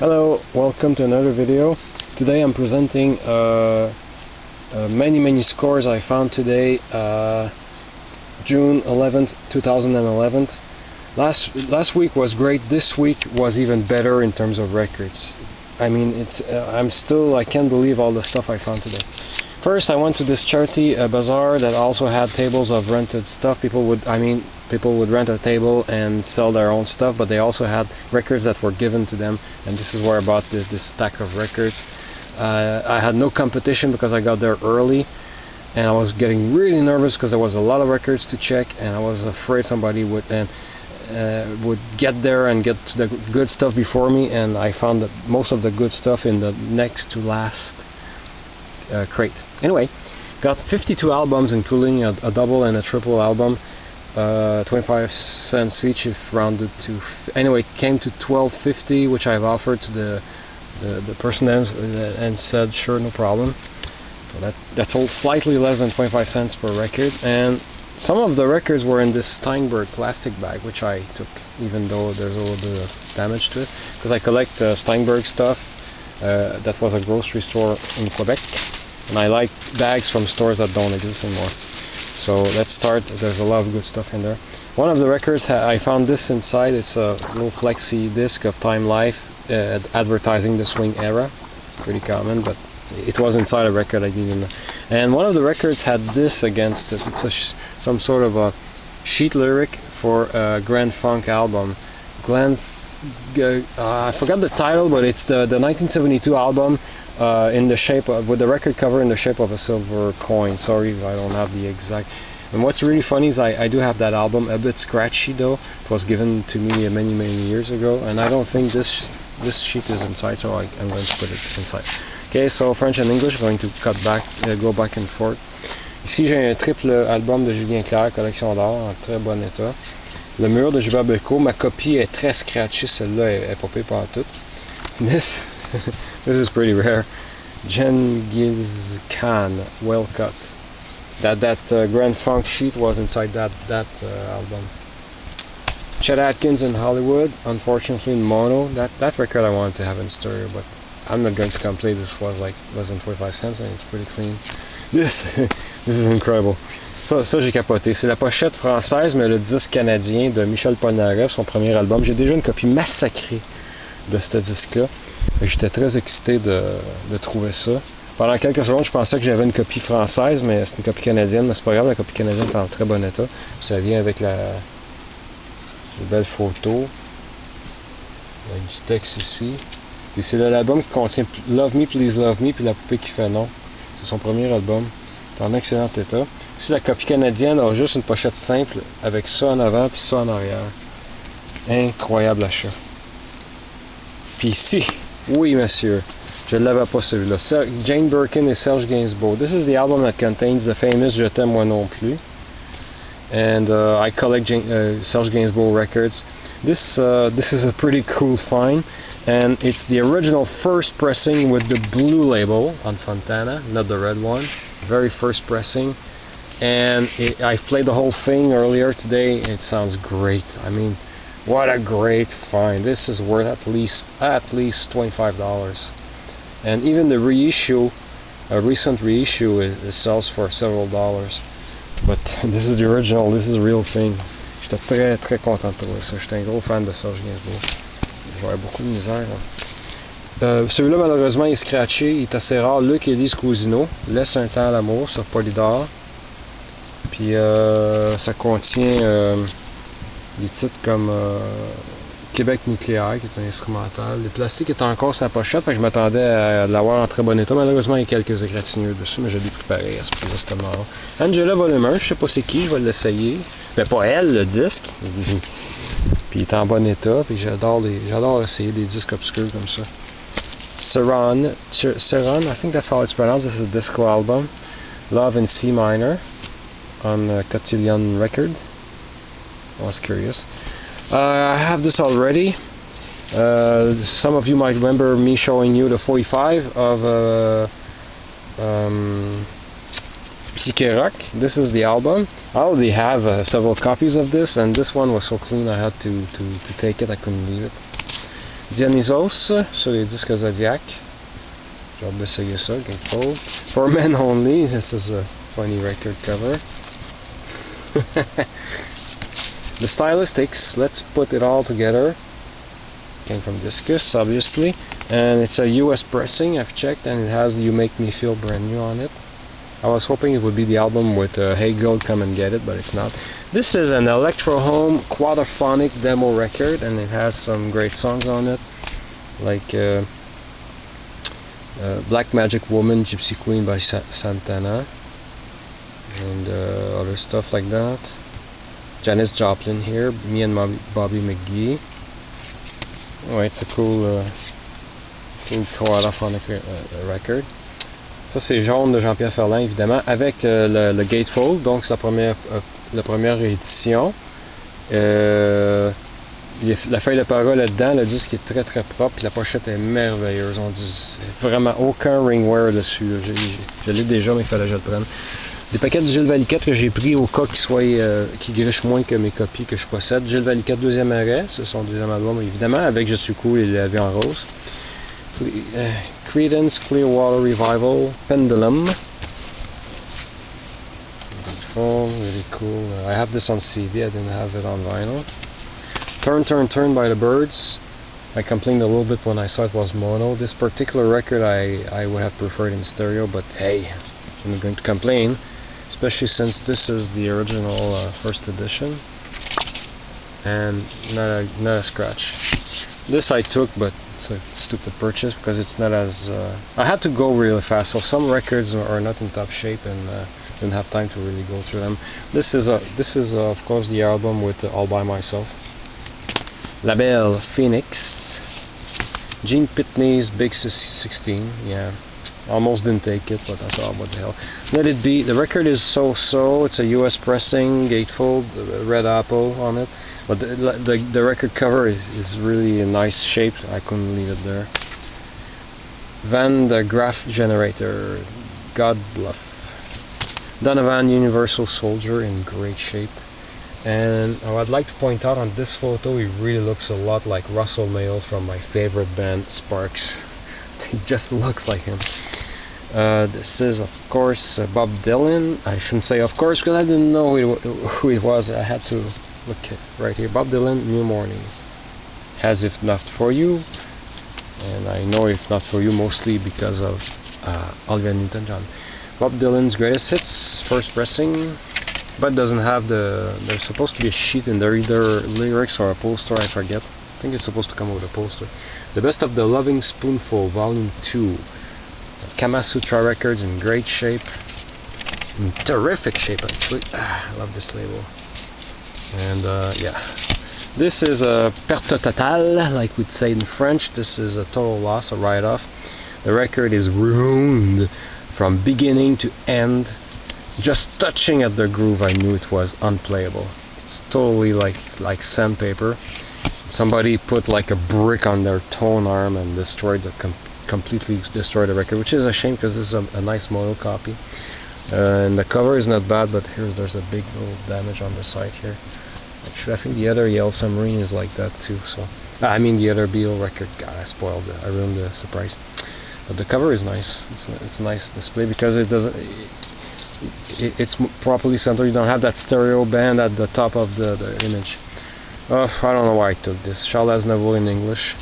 Hello, welcome to another video. Today I'm presenting many scores I found today, June 11th, 2011. Last week was great. This week was even better in terms of records. I mean, I can't believe all the stuff I found today. First, I went to this charity bazaar that also had tables of rented stuff. People would rent a table and sell their own stuff, but they also had records that were given to them, and this is where I bought this stack of records. I had no competition because I got there early, and I was getting really nervous because there was a lot of records to check, and I was afraid somebody would get there and get to the good stuff before me, and I found that most of the good stuff in the next to last crate. Anyway, got 52 albums, including a double and a triple album, 25 cents each if rounded to. Anyway, it came to $12.50, which I've offered to the person and said sure, no problem. So that's all slightly less than 25 cents per record, and some of the records were in this Steinberg plastic bag, which I took, even though there's a little bit of damage to it, because I collect Steinberg stuff. That was a grocery store in Quebec, and I like bags from stores that don't exist anymore. So let's start. There's a lot of good stuff in there. One of the records, I found this inside. It's a little flexi disc of Time Life advertising the swing era. Pretty common, but it was inside a record I didn't know. And one of the records had this against it. It's some sort of a sheet lyric for a Grand Funk album. I forgot the title, but it's the 1972 album in the shape of, with the record cover in the shape of a silver coin. Sorry if I don't have the exact. And what's really funny is I do have that album, a bit scratchy though. It was given to me many years ago, and I don't think this sheet is inside, so I'm going to put it inside. Okay, so French and English, going to go back and forth. Ici j'ai un triple album de Julien Clerc, collection d'art, en très bon état. Le mur de Gilbert Bécaud, ma copie est très scratchy, celle-là est pas pire pantoute. This is pretty rare. Genghis Khan, well cut. That Grand Funk sheet was inside that album. Chet Atkins in Hollywood, unfortunately in mono. That record I wanted to have in stereo, but I'm not going to complain. This was like less than 25 cents and it's pretty clean. This is incredible. Ça j'ai capoté. C'est la pochette française, mais le disque canadien de Michel Polnareff, son premier album. J'ai déjà une copie massacrée de ce disque-là. J'étais très excité de trouver ça. Pendant quelques secondes, je pensais que j'avais une copie française, mais c'est une copie canadienne, mais c'est pas grave, la copie canadienne est en très bon état. Ça vient avec les belles photos. Il y a du texte ici. Puis c'est l'album qui contient Love Me, Please Love Me, puis la poupée qui fait non. C'est son premier album. C'est en excellent état. Ici, la copie canadienne a juste une pochette simple avec ça en avant puis ça en arrière. Incroyable achat. Puis ici, oui monsieur, je ne l'avais pas celui-là. Jane Birkin et Serge Gainsbourg. This is the album that contains the famous Je t'aime moi non plus. And I collect Serge Gainsbourg records. This is a pretty cool find, and it's the original first pressing with the blue label on Fontana, not the red one. Very first pressing, and I've played the whole thing earlier today. It sounds great. I mean, what a great find. This is worth at least $25, and even the reissue, a recent reissue, it sells for several dollars. But this is the original. This is the real thing. J'étais très content de trouver ça. J'étais un gros fan de Serge Gainsbourg. J'avais beaucoup de misère. Celui-là, malheureusement, il est scratché. Il est assez rare. Luc et Lise Cousineau, Laisse un temps à l'amour sur Polydor. Puis ça contient des titres comme Québec nucléaire, qui est un instrumental. Le plastique est encore sa pochette, fait que je m'attendais à l'avoir en très bon état. Malheureusement, il y a quelques égratignures dessus, mais je l'ai préparé à ce prix-là, c'était marrant. Angela Volume 1, je sais pas c'est qui, je vais l'essayer. Mais pas elle, le disque. Puis il est en bon état, puis j'adore essayer des disques obscurs comme ça. Ceron, I think that's how it's pronounced. This is a disco album. Love in C minor on Cotillion record. I was curious. I have this already. Some of you might remember me showing you the 45 of Psyche Rock. This is the album. I already have several copies of this, and this one was so clean I had to take it. I couldn't leave it. Dionysos sur les disques Zodiac. J'ai hâte d'essayer ça, Gatefold. For Men Only, this is a funny record cover. The stylistics, let's put it all together. Came from Discus, obviously, and it's a US pressing. I've checked, and it has "You Make Me Feel Brand New" on it. I was hoping it would be the album with "Hey Girl, Come and Get It," but it's not. This is an Electro Home quadraphonic demo record, and it has some great songs on it, like Black Magic Woman, Gypsy Queen by Santana, and other stuff like that. Janis Joplin here, Me and Bobby McGee. Ouais, it's a cool quadraphonic record. Ça c'est Jaune de Jean-Pierre Ferland évidemment, avec le Gatefold, donc c'est la première édition. La feuille de parole là-dedans, le disque est très très propre, puis la pochette est merveilleuse. On dit vraiment aucun ringwear dessus. Je l'ai déjà, mais il fallait que je le prenne. Des paquets de Gilles Valiquette que j'ai pris au cas qui grichent moins que mes copies que je possède. Gilles Valiquette, deuxième arrêt, c'est son deuxième album évidemment, avec Je suis cool et La vie en rose. Creedence Clearwater Revival, Pendulum. Beautiful, really cool. I have this on CD, I didn't have it on vinyl. Turn, Turn, Turn by the Birds. I complained a little bit when I saw it was mono. This particular record I would have preferred in stereo, but hey, I'm not going to complain. Especially since this is the original first edition. And not a scratch. This I took, but it's a stupid purchase because it's not as... I had to go really fast, so some records are not in top shape and didn't have time to really go through them. This is of course the album with All By Myself. La Belle Phoenix. Gene Pitney's Big 16, yeah. Almost didn't take it, but I thought, what the hell. Let It Be. The record is so-so. It's a US pressing, gatefold, red apple on it. But the record cover is really a nice shape. I couldn't leave it there. Van de Graaff Generator, God Bluff. Donovan Universal Soldier in great shape. And I'd like to point out on this photo, he really looks a lot like Russell Mayo from my favorite band, Sparks. He just looks like him. This is of course Bob Dylan. I shouldn't say of course because I didn't know who it was. I had to look right here. Bob Dylan, New Morning. As If Not For You. And I know If Not For You mostly because of Olivia Newton-John. Bob Dylan's Greatest Hits, first pressing. But doesn't have there's supposed to be a sheet in there, either lyrics or a poster, I forget. I think it's supposed to come with a poster. The Best of the Loving Spoonful, Volume 2. Kama Sutra Records in great shape. In terrific shape, actually. I love this label. And yeah. This is a perte totale, like we'd say in French. This is a total loss, a write-off. The record is ruined from beginning to end. Just touching at the groove, I knew it was unplayable. It's totally like sandpaper. Somebody put like a brick on their tone arm and destroyed completely destroyed the record, which is a shame because this is a nice mono copy. And the cover is not bad, but there's a big little damage on the side here. Actually, I think the other Yellow Submarine is like that too. So I mean the other Beatle record. God, I spoiled it. I ruined the surprise. But the cover is nice. It's a nice display because it doesn't. It's properly centered. You don't have that stereo band at the top of the image. I don't know why I took this. Charles Aznavour in English.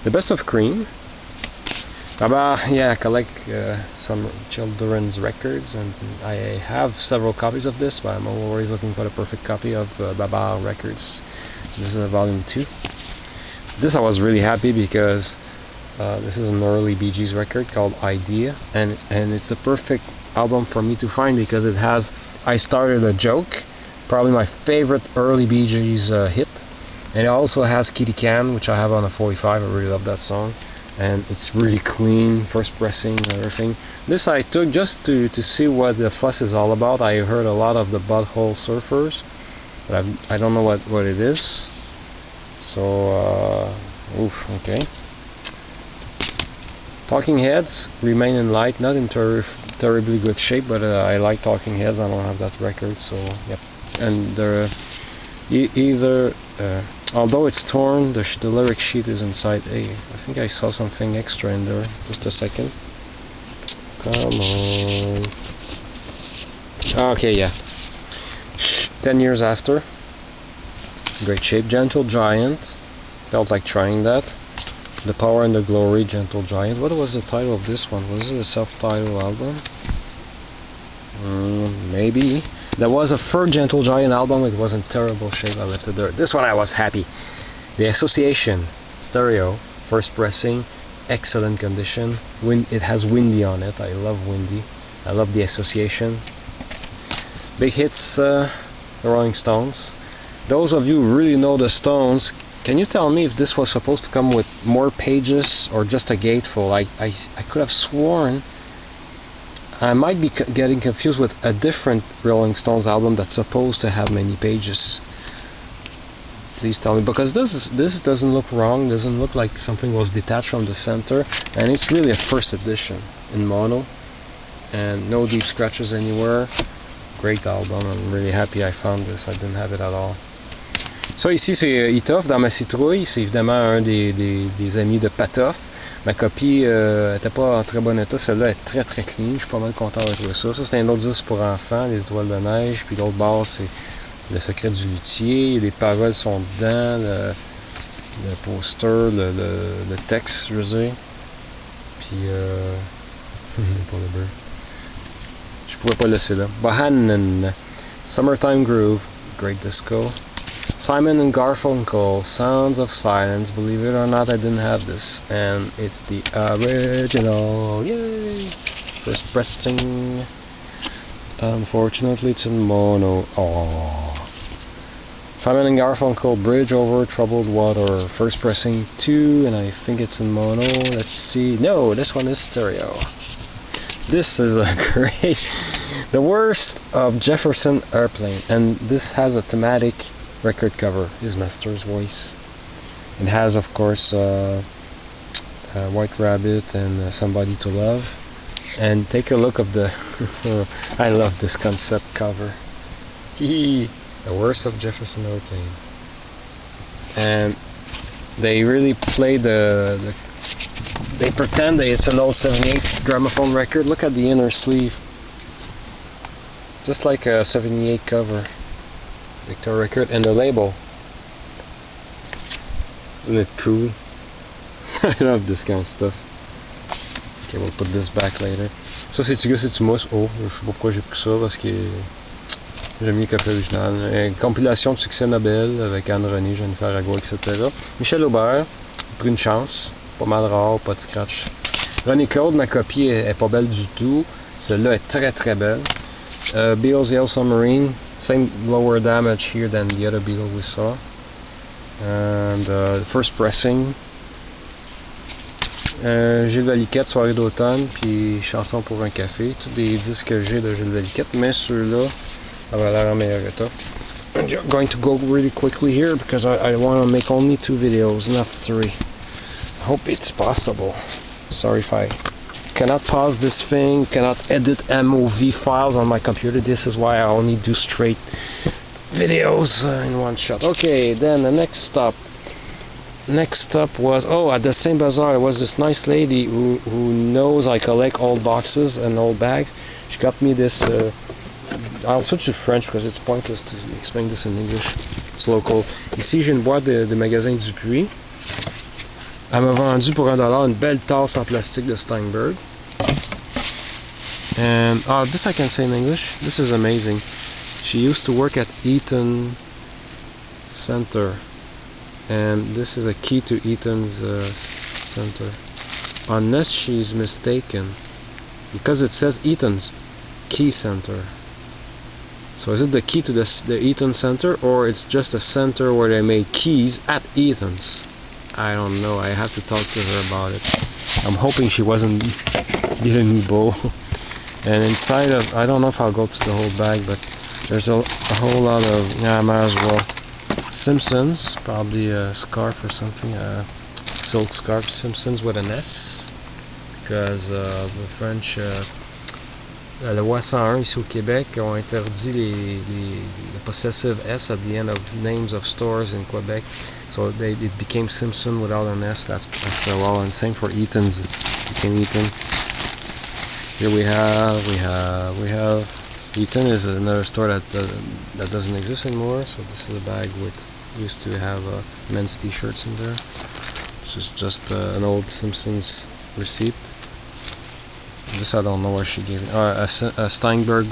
The Best of Cream. Yeah, I collect some children's records, and I have several copies of this, but I'm always looking for the perfect copy of Babar Records. This is a volume 2. This I was really happy because this is an early Bee Gees record called Idea, and it's the perfect album for me to find because it has I Started a Joke, probably my favorite early Bee Gees hit, and it also has Kitty Can, which I have on a 45. I really love that song, and it's really clean, first pressing and everything. This I took just to see what the fuss is all about. I heard a lot of the Butthole Surfers, but I don't know what it is, so okay. Talking Heads, Remain in Light, not in terribly good shape, but I like Talking Heads. I don't have that record, so yep. And either although it's torn, the lyric sheet is inside. Hey, I think I saw something extra in there. Just a second. Come on. Okay, yeah. 10 years after. Great shape. Gentle Giant. Felt like trying that. The Power and the Glory, Gentle Giant. What was the title of this one? Was it a self-titled album? Maybe. There was a third Gentle Giant album. It was in terrible shape. I left it there. This one I was happy. The Association stereo, first pressing, excellent condition. It has Windy on it. I love Windy. I love the Association. Big hits, the Rolling Stones. Those of you who really know the Stones, can you tell me if this was supposed to come with more pages or just a gatefold? I could have sworn I might be getting confused with a different Rolling Stones album that's supposed to have many pages. Please tell me, because this doesn't look wrong, doesn't look like something was detached from the center, and it's really a first edition in mono, and no deep scratches anywhere. Great album, I'm really happy I found this, I didn't have it at all. Ça ici c'est Itoff dans ma citrouille, c'est évidemment un des amis de Patoff. Ma copie était pas en très bon état, celle-là est très très clean, je suis pas mal content de trouver ça. Ça c'est un autre disque pour enfants, les étoiles de neige, puis l'autre bord c'est Le secret du luthier, les paroles sont dedans, le poster, le texte, je veux dire. Puis pour le beurre. Je pouvais pas le laisser là. Bohannon, Summertime Groove, great disco. Simon and Garfunkel, Sounds of Silence. Believe it or not, I didn't have this, and it's the original. Yay! First pressing. Unfortunately, it's in mono. Oh. Simon and Garfunkel, Bridge Over Troubled Water. First pressing 2, and I think it's in mono. Let's see. No, this one is stereo. This is a great. The worst of Jefferson Airplane, and this has a thematic record cover, his master's voice. It has, of course, White Rabbit and Somebody to Love. And take a look of the I love this concept cover. The worst of Jefferson Airplane. And they really play they pretend that it's an old 78 gramophone record. Look at the inner sleeve. Just like a 78 cover. Victor record, and the label. Isn't it cool? I love this kind of stuff. Okay, we'll put this back later. Ça c'est Tigus et Timos. Oh, je sais pas pourquoi j'ai pris ça, parce que j'aime mieux que l'original. Une compilation de succès Nobel avec Anne René, Jennifer Rago, etc. Michel Aubert, pris une chance. Pas mal rare, pas de scratch. René Claude, ma copie est pas belle du tout. Celle-là est très très belle. Beatles Yellow Submarine, same lower damage here than the other Beatle we saw. And first pressing. Gilles Valiquette, Soirée d'automne, puis Chanson pour un café. Tous des disques que j'ai de Gilles Valiquette, mais ceux-là avaient l'air en meilleur état. I'm going to go really quickly here because I want to make only 2 videos, not 3. I hope it's possible. Sorry if I cannot pause this thing, cannot edit MOV files on my computer. This is why I only do straight videos in one shot. Okay, then the next stop. Next up was, at the same bazaar, there was this nice lady who knows I collect old boxes and old bags. She got me this, I'll switch to French because it's pointless to explain this in English. It's local. Ici, j'ai une boîte de magasin Dupuis. Elle m'a vendu pour $1 une belle tasse en plastique de Steinberg. And, this I can say in English. This is amazing. She used to work at Eaton Center. And this is a key to Eaton's center. Unless she's mistaken, because it says Eaton's Key Center. So is it the key to the Eaton Center, or it's just a center where they made keys at Eaton's? I don't know. I have to talk to her about it. I'm hoping she wasn't giving me bull. And inside of, I don't know if I'll go to the whole bag, but there's a whole lot of, I might as well. Simpsons, probably a scarf or something, a silk scarf. Simpsons with an S, because the French La loi 101 ici au Québec ont interdit the possessive S at the end of names of stores in Quebec, so it became Simpson without an S after a while, and same for Eaton's, it became Eaton. Here we have Eaton is another store that doesn't exist anymore. So this is a bag with used to have men's t-shirts in there. This is just an old Simpsons receipt. This I don't know where she gave it. A Steinberg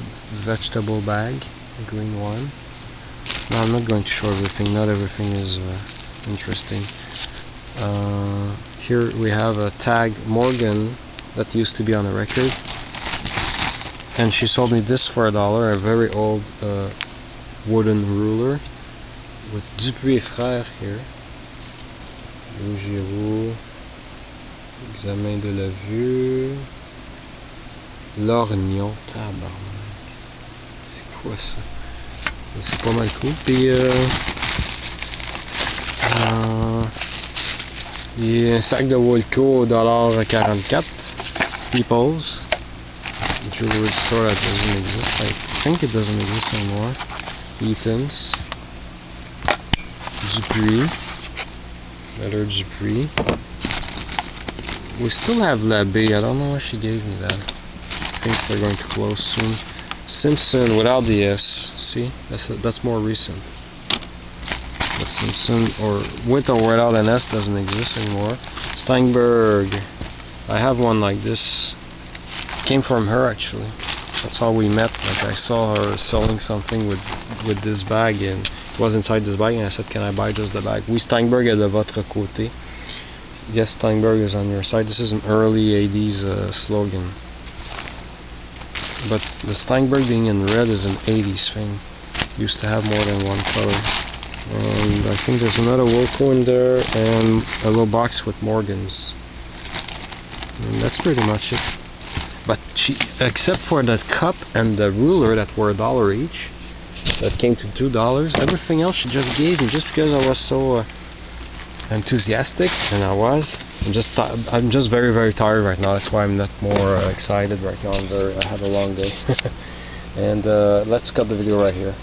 vegetable bag, a green one. No, I'm not going to show everything. Not everything is interesting. Here we have a tag Morgan that used to be on a record, and she sold me this for $1. A very old wooden ruler with Dupuis et Frères here. Rougiroux, examen de la vue. Lorgnon, tabarnak. C'est quoi ça? C'est pas mal cool. Puis il y a un sac de Woolco au $1.44. People's jewelry store that doesn't exist. I think it doesn't exist anymore. Eaton's. Dupuis. Letter Dupuis. We still have L'Abbé. I don't know why she gave me that. I think they're going to close soon. Simpson without the S. See? That's more recent. But Simpson or with or without an S doesn't exist anymore. Steinberg. I have one like this. It came from her actually. That's how we met. Like I saw her selling something with this bag, and it was inside this bag, and I said, "Can I buy just the bag?" Oui, Steinberg est de votre côté. Yes, Steinberg is on your side. This is an early 80s slogan. But the Steinberg being in red is an 80s thing. Used to have more than one color. And I think there's another Wilco in there and a little box with Morgan's. And that's pretty much it. But she, except for that cup and the ruler that were $1 each, that came to $2, everything else she just gave me just because I was so enthusiastic, and I was. I'm just very, very tired right now. That's why I'm not more excited right now. I had a long day. And let's cut the video right here.